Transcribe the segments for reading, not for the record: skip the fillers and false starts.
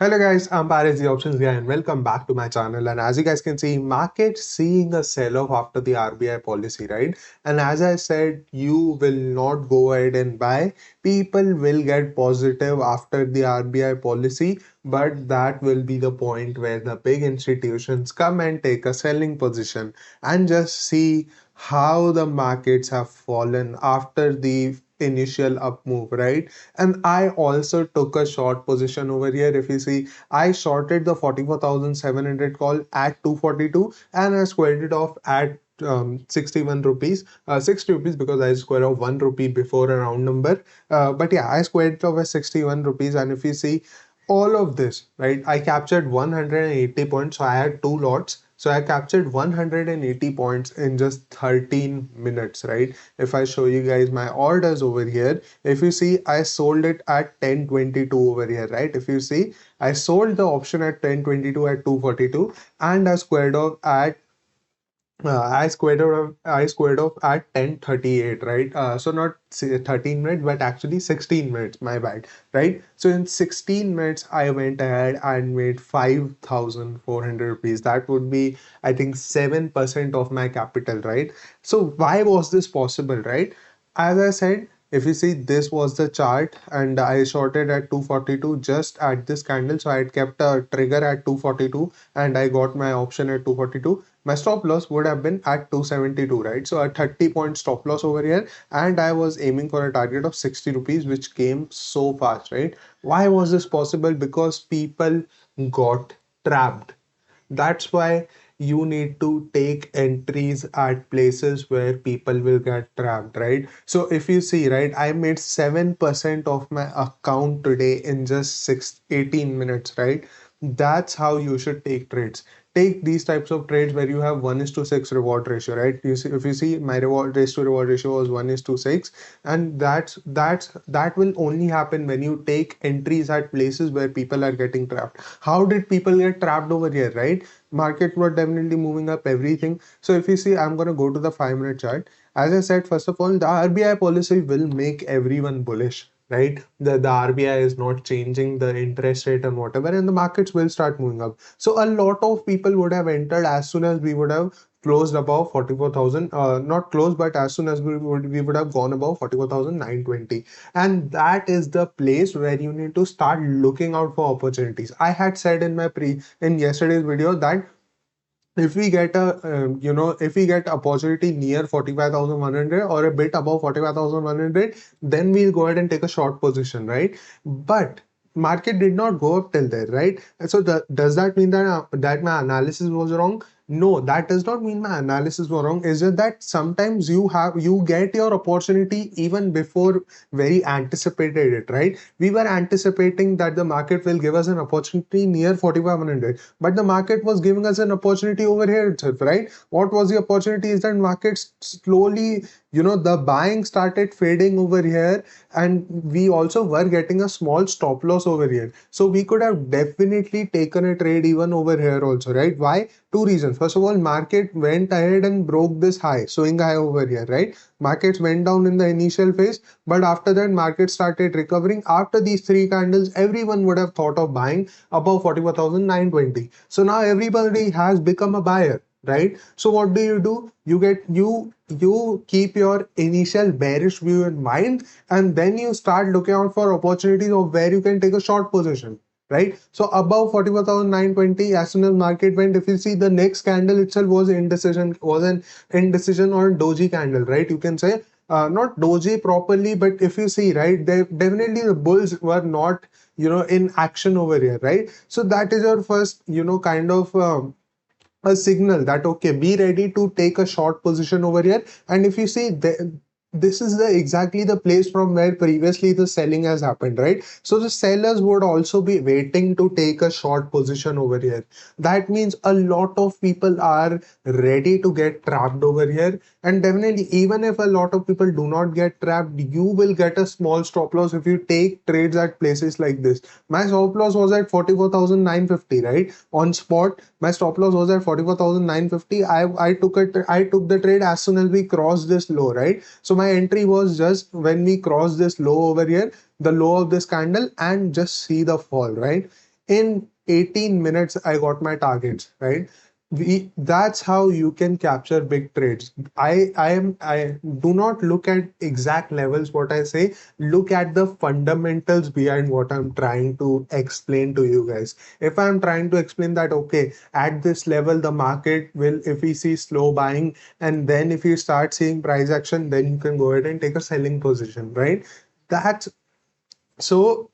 Hello guys, I'm Paris, the options guy, and welcome back to my channel. And as you guys can see, market seeing a sell-off after the RBI policy, right? And as I said, you will not go ahead and buy. People will get positive after the RBI policy, but that will be the point where the big institutions come and take a selling position and just see how the markets have fallen after the initial up move, right? And I also took a short position over here. If you see, I shorted the 44,700 call at 242 and I squared it off at 61 rupees, 60 rupees because I square off 1 rupee before a round number. But yeah, I squared it off at 61 rupees. And if you see all of this, right, I captured 180 points. So I had two lots. So I captured 180 points in just 13 minutes, right? If I show you guys my orders over here, if you see, I sold it at 1022 over here, right? If you see, I sold the option at 1022 at 242 and I squared off at I squared off at 1038, right? So not 13 minutes, but actually 16 minutes, my bad, right? So in 16 minutes, I went ahead and made 5,400 rupees. That would be, I think, 7% of my capital, right? So why was this possible, right? As I said, if you see, this was the chart and I shorted at 242 just at this candle. So I had kept a trigger at 242 and I got my option at 242. My stop loss would have been at 272, right? So a 30-point stop loss over here, and I was aiming for a target of 60 rupees, which came so fast, right? Why was this possible? Because people got trapped. That's why you need to take entries at places where people will get trapped, right? So if you see, right, I made 7% of my account today in just 18 minutes, right? That's how you should take trades. Take these types of trades where you have 1 is to 6 reward ratio, right? You see, if you see, my reward ratio was 1 is to 6, and that will only happen when you take entries at places where people are getting trapped. How did people get trapped over here, right? Market were definitely moving up everything. So if you see, I'm going to go to the 5-minute chart. As I said, first of all, the RBI policy will make everyone bullish, right? The RBI is not changing the interest rate and whatever, and the markets will start moving up. So a lot of people would have entered as soon as we would have closed above 44,000, not closed, but as soon as we would have gone above 44,920. And that is the place where you need to start looking out for opportunities. I had said in yesterday's video that if we get if we get opportunity near 45,100 or a bit above 45,100, then we'll go ahead and take a short position, right? But market did not go up till there, right? So does that mean that my analysis was wrong? No, that does not mean my analysis was wrong. It's just that sometimes you get your opportunity even before very anticipated it, right? We were anticipating that the market will give us an opportunity near 4,500, but the market was giving us an opportunity over here itself, right? What was the opportunity is that markets slowly, the buying started fading over here, and we also were getting a small stop loss over here. So we could have definitely taken a trade even over here also, right? Why? Two reasons. First of all, market went ahead and broke this high, swing high over here, right? Markets went down in the initial phase, but after that, market started recovering. After these three candles, everyone would have thought of buying above 44,920. So now everybody has become a buyer, right? So what do? You keep your initial bearish view in mind, and then you start looking out for opportunities of where you can take a short position, right? So above 44,920, as soon as market went, if you see, the next candle itself was an indecision or doji candle, right? You can say not doji properly, but if you see, right, they definitely, the bulls were not in action over here, right? So that is your first kind of a signal that okay, be ready to take a short position over here. And if you see, this is the exactly the place from where previously the selling has happened, right? So the sellers would also be waiting to take a short position over here. That means a lot of people are ready to get trapped over here. And definitely, even if a lot of people do not get trapped, you will get a small stop loss if you take trades at places like this. My stop loss was at 44,950, right? On spot, my stop loss was at 44,950. I took the trade as soon as we crossed this low, right? So my entry was just when we crossed this low over here, the low of this candle, and just see the fall, right? In 18 minutes, I got my targets, right? That's how you can capture big trades. I do not look at exact levels. What I say, look at the fundamentals behind what I'm trying to explain to you guys. If I'm trying to explain that, okay, at this level, the market will, if we see slow buying, and then if you start seeing price action, then you can go ahead and take a selling position, right? That's so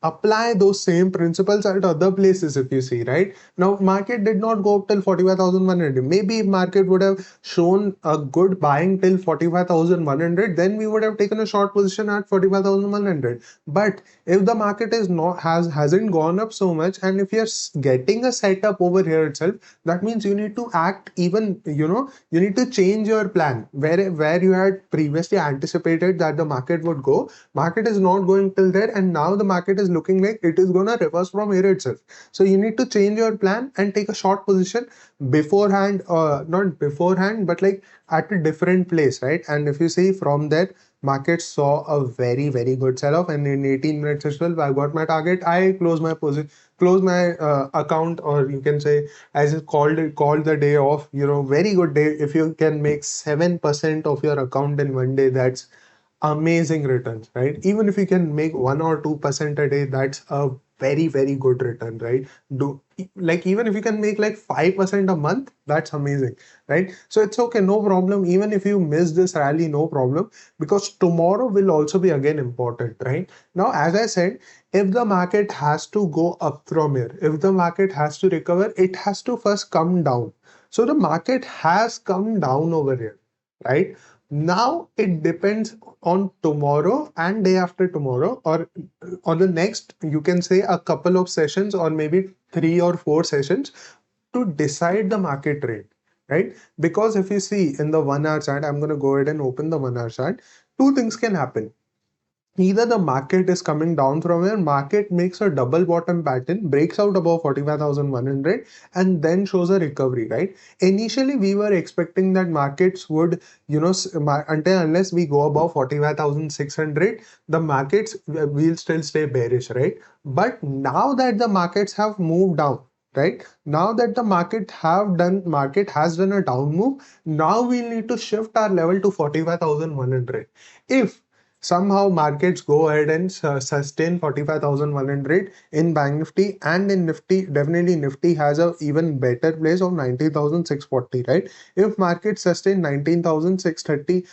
apply those same principles at other places. If you see, right now market did not go up till 45,100. Maybe if market would have shown a good buying till 45,100, then we would have taken a short position at 45,100. But if the market is not hasn't gone up so much, and if you're getting a setup over here itself, that means you need to act, even you need to change your plan. Where you had previously anticipated that the market would go, market is not going till there, and now the market is looking like it is gonna reverse from here itself. So you need to change your plan and take a short position beforehand, not beforehand, but like at a different place, right? And if you see from that, market saw a very good sell-off, and in 18 minutes as well, I got my target. I closed my position, closed my account, or you can say, as it called the day off. Very good day. If you can make 7% of your account in one day, that's amazing returns, right? Even if you can make 1 or 2% a day, that's a very good return, right? Do like, even if you can make like 5% a month, that's amazing, right? So it's okay, no problem. Even if you miss this rally, no problem, because tomorrow will also be again important, right? Now, as I said, if the market has to go up from here, if the market has to recover, it has to first come down. So the market has come down over here, right? Now it depends on tomorrow and day after tomorrow, or on the next, you can say, a couple of sessions, or maybe 3 or 4 sessions, to decide the market rate, right? Because if you see in the 1 hour chart, I'm going to go ahead and open the 1 hour chart. Two things can happen. Either the market is coming down from here, market makes a double bottom pattern, breaks out above 45,100, and then shows a recovery, right? Initially, we were expecting that markets would, until unless we go above 45,600, the markets will still stay bearish, right? But now that the markets have moved down, right? Now that the market has done a down move, now we need to shift our level to 45,100. If somehow markets go ahead and sustain 45,100 in Bank Nifty and in Nifty, definitely Nifty has a even better place of 19,640, right? If markets sustain 19,630,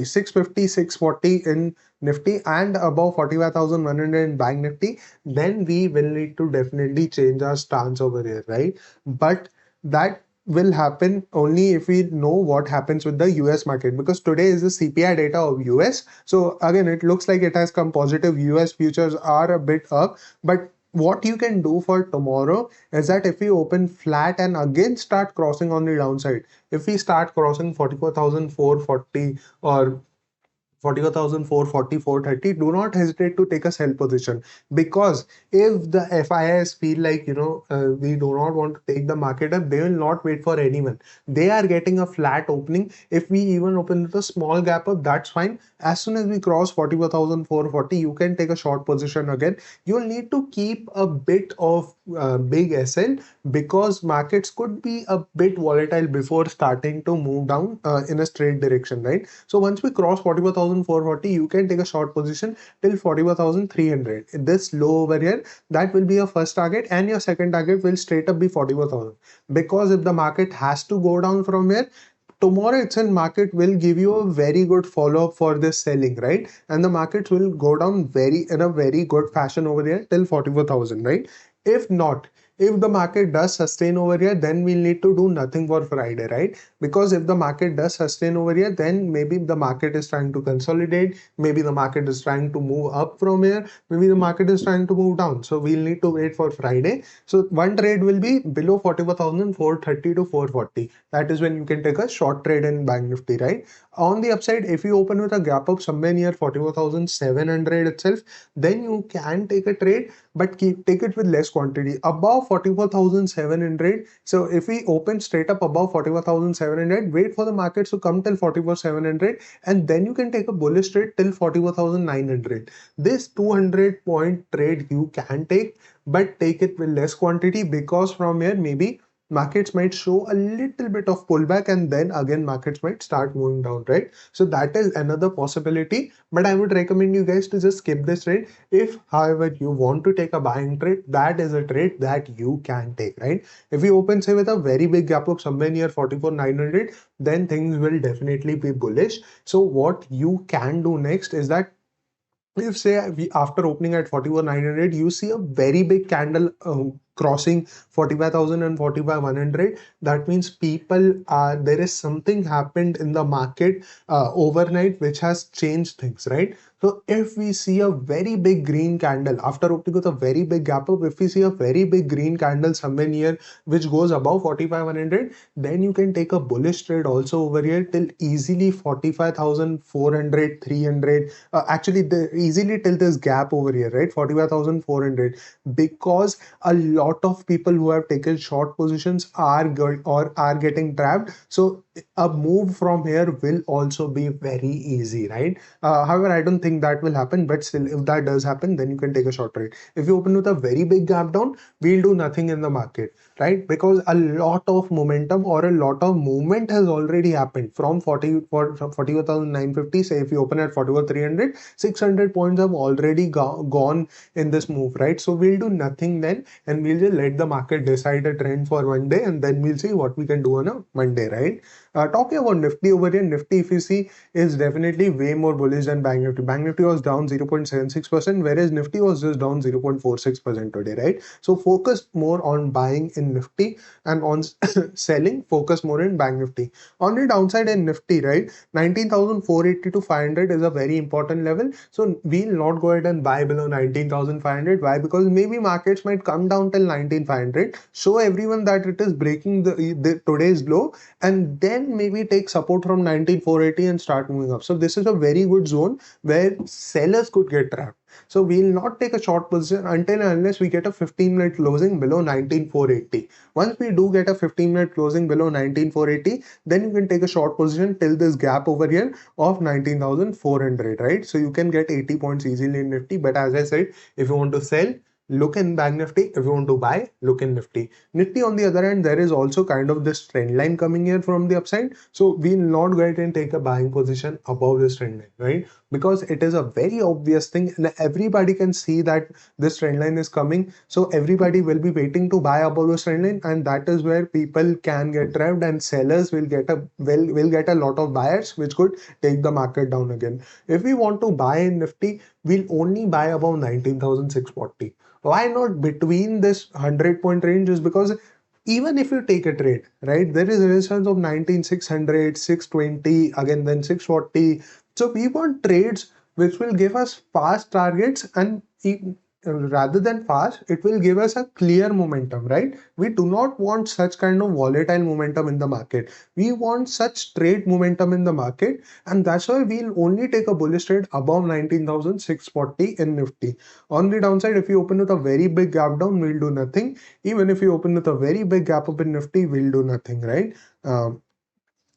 650, 640 in Nifty and above 45,100 in Bank Nifty, then we will need to definitely change our stance over here, right? But that will happen only if we know what happens with the US market, because today is the CPI data of US. So again, it looks like it has come positive. US futures are a bit up, but what you can do for tomorrow is that if we open flat and again start crossing on the downside, if we start crossing 44,440 or 44,440, do not hesitate to take a sell position. Because if the FIS feel like, we do not want to take the market up, they will not wait for anyone. They are getting a flat opening. If we even open with a small gap up, that's fine. As soon as we cross 44,440, you can take a short position again. You'll need to keep a bit of big SL, because markets could be a bit volatile before starting to move down in a straight direction, right? So once we cross 44,440, you can take a short position till 44,300. This low over here, that will be your first target, and your second target will straight up be 44,000. Because if the market has to go down from here, tomorrow itself market will give you a very good follow-up for this selling, right? And the markets will go down in a very good fashion over here till 44,000, right? If not, if the market does sustain over here, then we'll need to do nothing for Friday, right? Because if the market does sustain over here, then maybe the market is trying to consolidate, maybe the market is trying to move up from here, maybe the market is trying to move down. So we'll need to wait for Friday. So one trade will be below 44,430 to 440. That is when you can take a short trade in Bank Nifty, right? On the upside, if you open with a gap up somewhere near 44,700 itself, then you can take a trade, but take it with less quantity. Above above 44,700. So if we open straight up above 44,700, wait for the markets to come till 44,700, and then you can take a bullish trade till 44,900. This 200 point trade you can take, but take it with less quantity, because from here maybe markets might show a little bit of pullback and then again markets might start moving down, right? So that is another possibility, but I would recommend you guys to just skip this trade. If however you want to take a buying trade, that is a trade that you can take, right? If you open say with a very big gap up somewhere near 44,900, then things will definitely be bullish. So what you can do next is that if say we after opening at 41,900 you see a very big candle crossing 45,000 and 45,100, that means people are, there is something happened in the market overnight which has changed things, right? So if we see a very big green candle after opening with a very big gap up, if we see a very big green candle somewhere near which goes above 45,100, then you can take a bullish trade also over here till easily 45,400, 300. Actually, easily till this gap over here, right? 45,400, because a lot of people who have taken short positions are going or are getting trapped. So a move from here will also be very easy, right? However, I don't think that will happen, but still, if that does happen, then you can take a short trade. If you open with a very big gap down, we'll do nothing in the market, right? Because a lot of momentum or a lot of movement has already happened from 41,950. Say if you open at 41,300, 600 points have already gone in this move, right? So we'll do nothing then, and we'll just let the market decide a trend for one day, and then we'll see what we can do on a Monday, right? Talking about Nifty over here, Nifty, if you see, is definitely way more bullish than Bank Nifty. Bank Nifty was down 0.76%, whereas Nifty was just down 0.46% today, right? So focus more on buying in Nifty, and on selling, focus more in Bank Nifty. On the downside in Nifty, right, 19,480 to 500 is a very important level. So we'll not go ahead and buy below 19,500. Why? Because maybe markets might come down till 19,500, show everyone that it is breaking the today's low, and then maybe take support from 19,480 and start moving up. So this is a very good zone where sellers could get trapped. So we'll not take a short position until and unless we get a 15-minute closing below 19,480. Once we do get a 15-minute closing below 19,480, then you can take a short position till this gap over here of 19,400, right? So you can get 80 points easily in Nifty. But as I said, if you want to sell, look in Bank Nifty. If you want to buy, look in Nifty. Nifty, on the other hand, there is also kind of this trend line coming here from the upside. So we'll not go ahead and take a buying position above this trend line, right? Because it is a very obvious thing and everybody can see that this trend line is coming. So everybody will be waiting to buy above this trend line, and that is where people can get trapped, and sellers will get a lot of buyers, which could take the market down again. If we want to buy in Nifty, we'll only buy above 19,640. Why not between this 100-point range? Is because even if you take a trade, right, there is a resistance of 19,600, 620, again then 640. So we want trades which will give us fast targets, and rather than fast, it will give us a clear momentum, right? We do not want such kind of volatile momentum in the market. We want such trade momentum in the market, and that's why we'll only take a bullish trade above 19,640 in Nifty. On the downside, if you open with a very big gap down, we'll do nothing. Even if you open with a very big gap up in Nifty, we'll do nothing, right?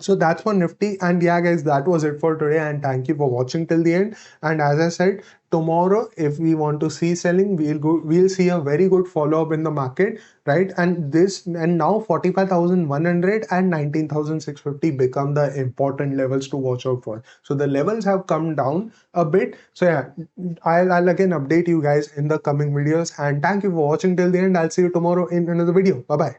So that's for Nifty. And yeah, guys, that was it for today. And thank you for watching till the end. And as I said, tomorrow, if we want to see selling, we'll see a very good follow up in the market, right? And now 45,100 and 19,650 become the important levels to watch out for. So the levels have come down a bit. So yeah, I'll again update you guys in the coming videos. And thank you for watching till the end. I'll see you tomorrow in another video. Bye bye.